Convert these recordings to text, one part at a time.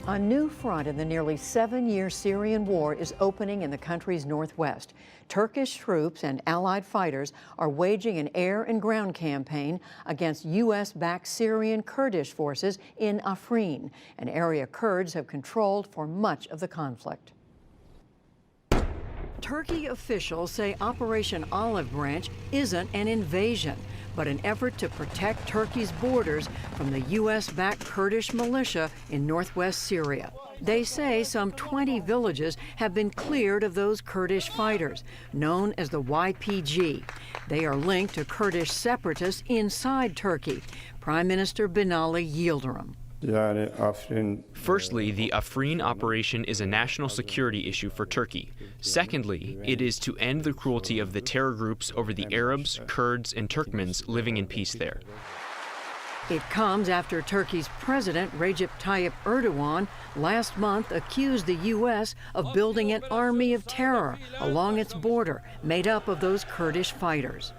A new front in the nearly 7-year Syrian war is opening in the country's northwest. Turkish troops and allied fighters are waging an air and ground campaign against U.S.-backed Syrian Kurdish forces in Afrin, an area Kurds have controlled for much of the conflict. Turkey officials say Operation Olive Branch isn't an invasion, but an effort to protect Turkey's borders from the U.S.-backed Kurdish militia in northwest Syria. They say some 20 villages have been cleared of those Kurdish fighters, known as the YPG. They are linked to Kurdish separatists inside Turkey. Prime Minister Binali Yildirim. Firstly, the Afrin operation is a national security issue for Turkey. Secondly, it is to end the cruelty of the terror groups over the Arabs, Kurds, and Turkmens living in peace there. It comes after Turkey's President Recep Tayyip Erdogan last month accused the U.S. of building an army of terror along its border made up of those Kurdish fighters.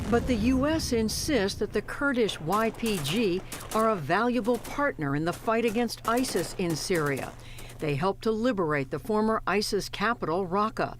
But the U.S. insists that the Kurdish YPG are a valuable partner in the fight against ISIS in Syria. They helped to liberate the former ISIS capital, Raqqa.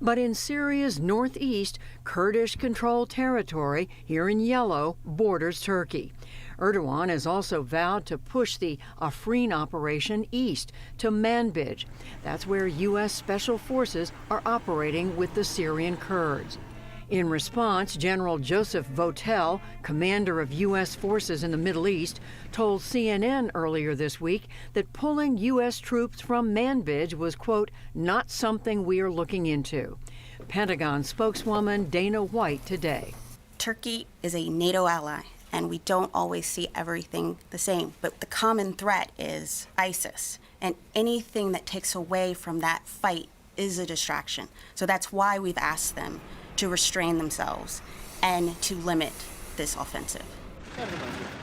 But in Syria's northeast, Kurdish-controlled territory, here in yellow, borders Turkey. Erdogan has also vowed to push the Afrin operation east to Manbij. That's where U.S. Special Forces are operating with the Syrian Kurds. In response, General Joseph Votel, commander of U.S. forces in the Middle East, told CNN earlier this week that pulling U.S. troops from Manbij was, quote, not something we are looking into. Pentagon spokeswoman Dana White today. Turkey is a NATO ally, and we don't always see everything the same. But the common threat is ISIS, and anything that takes away from that fight is a distraction. So that's why we've asked them to restrain themselves and to limit this offensive.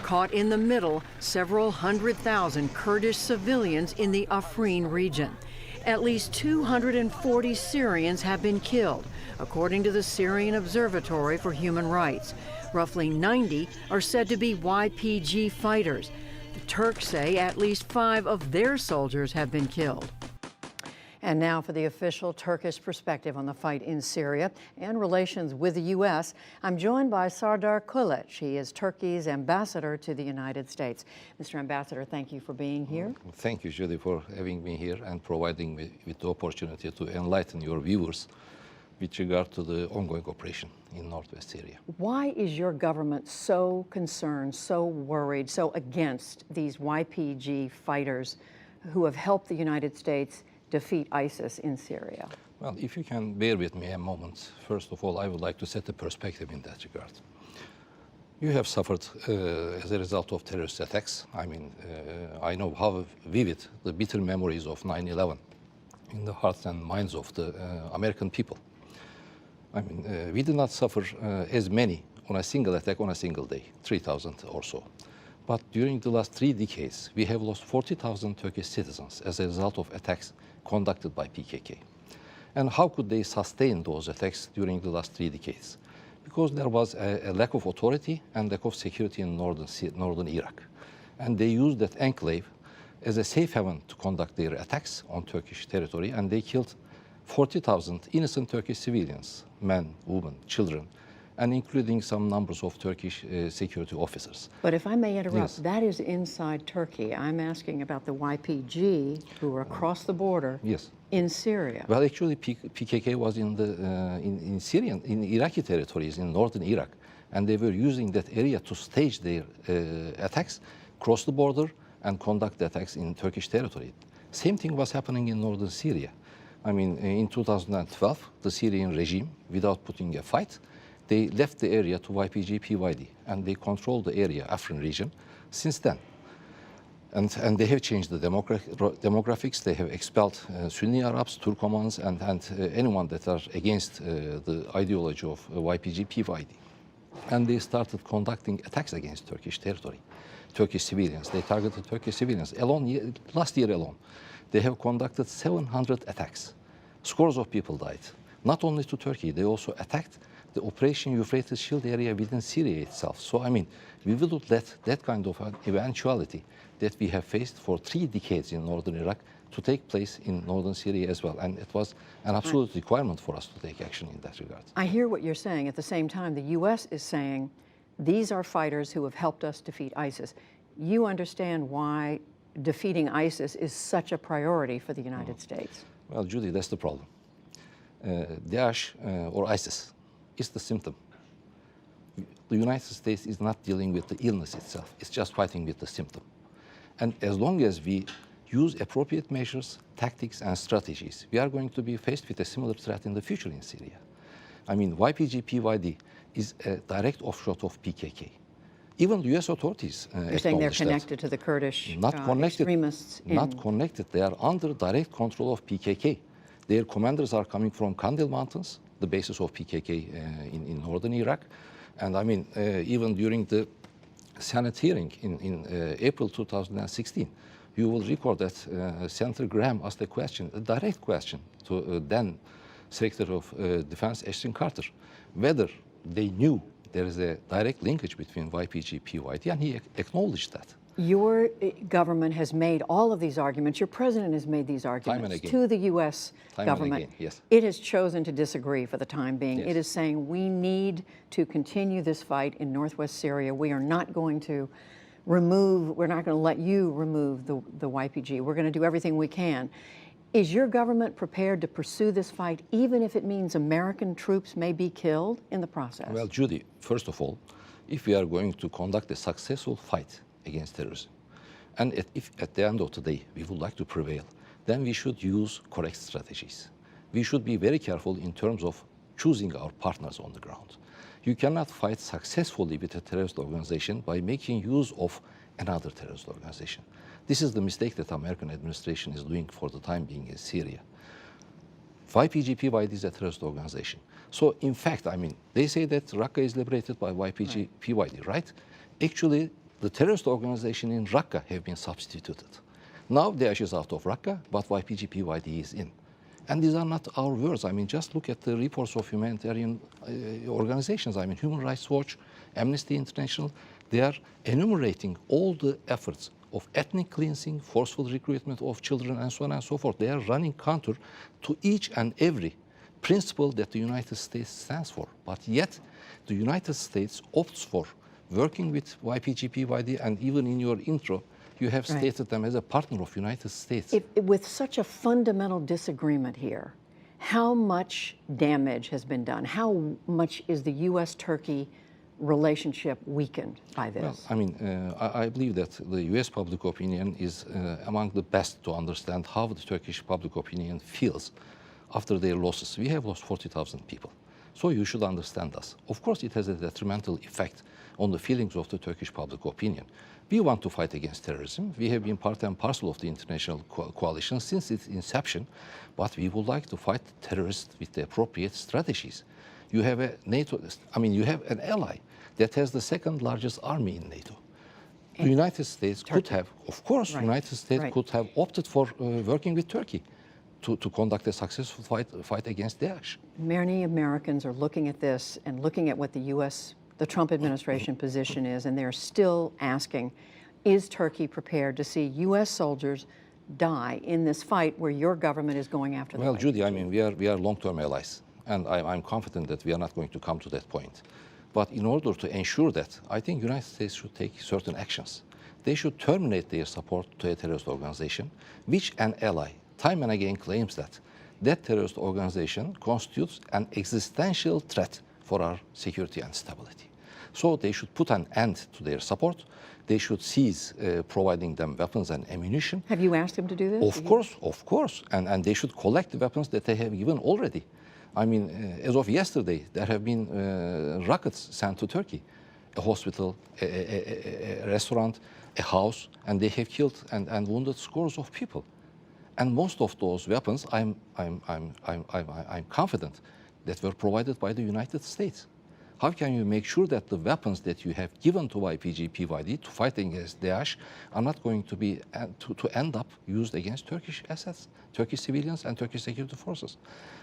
Caught in the middle, several 100,000 Kurdish civilians in the Afrin region. At least 240 Syrians have been killed, according to the Syrian Observatory for Human Rights. Roughly 90 are said to be YPG fighters. The Turks say at least 5 of their soldiers have been killed. And now for the official Turkish perspective on the fight in Syria and relations with the U.S., I'm joined by Sardar Kılıç. He is Turkey's ambassador to the United States. Mr. Ambassador, thank you for being here. Thank you, Judy, for having me here and providing me with the opportunity to enlighten your viewers with regard to the ongoing operation in northwest Syria. Why is your government so concerned, so worried, so against these YPG fighters who have helped the United States defeat ISIS in Syria? Well, if you can bear with me a moment, first of all, I would like to set a perspective in that regard. You have suffered as a result of terrorist attacks. I mean, I know how vivid the bitter memories of 9/11 in the hearts and minds of the American people. I mean, we did not suffer as many on a single attack on a single day, 3,000 or so. But during the last 3 decades, we have lost 40,000 Turkish citizens as a result of attacks conducted by PKK. And how could they sustain those attacks during the last 3 decades? Because there was a lack of authority and lack of security in northern Iraq. And they used that enclave as a safe haven to conduct their attacks on Turkish territory, and they killed 40,000 innocent Turkish civilians, men, women, children, and including some numbers of Turkish security officers. But if I may interrupt, yes. That is inside Turkey. I'm asking about the YPG who are across the border yes. in Syria. Well, actually, PKK was in Iraqi territories in northern Iraq, and they were using that area to stage their attacks, cross the border, and conduct attacks in Turkish territory. Same thing was happening in northern Syria. I mean, in 2012, the Syrian regime, without putting a fight, they left the area to YPG PYD, and they control the area, Afrin region, since then. And they have changed the demographics. They have expelled Sunni Arabs, Turkomans, and anyone that are against the ideology of YPG PYD. And they started conducting attacks against Turkish territory, Turkish civilians. They targeted Turkish civilians. Last year alone, they have conducted 700 attacks. Scores of people died. Not only to Turkey, they also attacked the Operation Euphrates Shield area within Syria itself. So, I mean, we will not let that kind of an eventuality that we have faced for 3 decades in northern Iraq to take place in northern Syria as well. And it was an absolute requirement for us to take action in that regard. I hear what you're saying. At the same time, the U.S. is saying, these are fighters who have helped us defeat ISIS. You understand why defeating ISIS is such a priority for the United States? Well, Judy, that's the problem. Daesh or ISIS is the symptom. The United States is not dealing with the illness itself. It's just fighting with the symptom. And as long as we use appropriate measures, tactics, and strategies, we are going to be faced with a similar threat in the future in Syria. I mean, YPG-PYD is a direct offshoot of PKK. Even the U.S. authorities You're saying they're connected to the Kurdish extremists? Not connected. They are under direct control of PKK. Their commanders are coming from Kandil Mountains, the basis of PKK in northern Iraq. And I mean, even during the Senate hearing in April 2016, you will recall that Senator Graham asked a direct question to then Secretary of Defense Ashton Carter, whether they knew there is a direct linkage between YPG-PYD, and he acknowledged that. Your government has made all of these arguments. Your president has made these arguments to the U.S. government. Again, yes. It has chosen to disagree for the time being. Yes. It is saying we need to continue this fight in northwest Syria. We are not going to we're not going to let you remove the YPG. We're going to do everything we can. Is your government prepared to pursue this fight, even if it means American troops may be killed in the process? Well, Judy, first of all, if we are going to conduct a successful fight against terrorism, and if at the end of the day we would like to prevail, then we should use correct strategies. We should be very careful in terms of choosing our partners on the ground. You cannot fight successfully with a terrorist organization by making use of another terrorist organization. This is the mistake that the American administration is doing for the time being in Syria. YPG-PYD is a terrorist organization. So, in fact, I mean, they say that Raqqa is liberated by YPG-PYD, right? Actually, the terrorist organization in Raqqa have been substituted. Now Daesh is out of Raqqa, but YPG-PYD is in. And these are not our words. I mean, just look at the reports of humanitarian organizations. I mean, Human Rights Watch, Amnesty International, they are enumerating all the efforts of ethnic cleansing, forceful recruitment of children, and so on and so forth. They are running counter to each and every principle that the United States stands for. But yet, the United States opts for working with YPG-PYD, and even in your intro, you have stated them as a partner of the United States. With such a fundamental disagreement here, how much damage has been done? How much is the U.S.-Turkey relationship weakened by this? Well, I mean, I believe that the U.S. public opinion is among the best to understand how the Turkish public opinion feels after their losses. We have lost 40,000 people. So you should understand us. Of course, it has a detrimental effect on the feelings of the Turkish public opinion. We want to fight against terrorism. We have been part and parcel of the international coalition since its inception, but we would like to fight terrorists with the appropriate strategies. You have a NATO, I mean, you have an ally that has the second largest army in NATO. The United States could have, of course, the United States could have opted for working with Turkey to conduct a successful fight against Daesh. Many Americans are looking at this and looking at what the Trump administration position is, and they're still asking, is Turkey prepared to see U.S. soldiers die in this fight where your government is going after them? Well, Judy, I mean, we are long-term allies, and I'm confident that we are not going to come to that point. But in order to ensure that, I think the United States should take certain actions. They should terminate their support to a terrorist organization, which an ally time and again claims that terrorist organization constitutes an existential threat for our security and stability. So they should put an end to their support. They should cease providing them weapons and ammunition. Have you asked them to do this? Of course. And they should collect the weapons that they have given already. I mean, as of yesterday, there have been rockets sent to Turkey, a hospital, a restaurant, a house, and they have killed and wounded scores of people. And most of those weapons, I'm confident, that were provided by the United States. How can you make sure that the weapons that you have given to YPG-PYD to fight against Daesh are not going to be to end up used against Turkish assets, Turkish civilians, and Turkish security forces?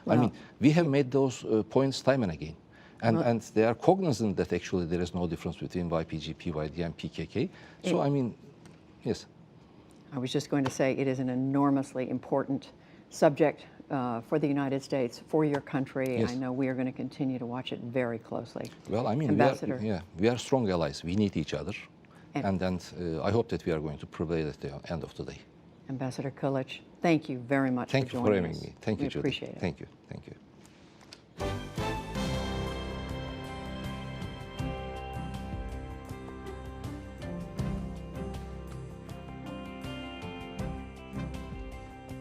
Well, I mean, we have made those points time and again. And they are cognizant that actually there is no difference between YPG, PYD, and PKK. So, I mean, yes. I was just going to say it is an enormously important subject for the United States, for your country. Yes. I know we are going to continue to watch it very closely. Well, I mean, Ambassador. we are strong allies. We need each other. And- And I hope that we are going to prevail at the end of the day. Ambassador Kulich, thank you very much Thank for you joining for having us. me. Thank you, We Judy. appreciate it. Thank you. Thank you.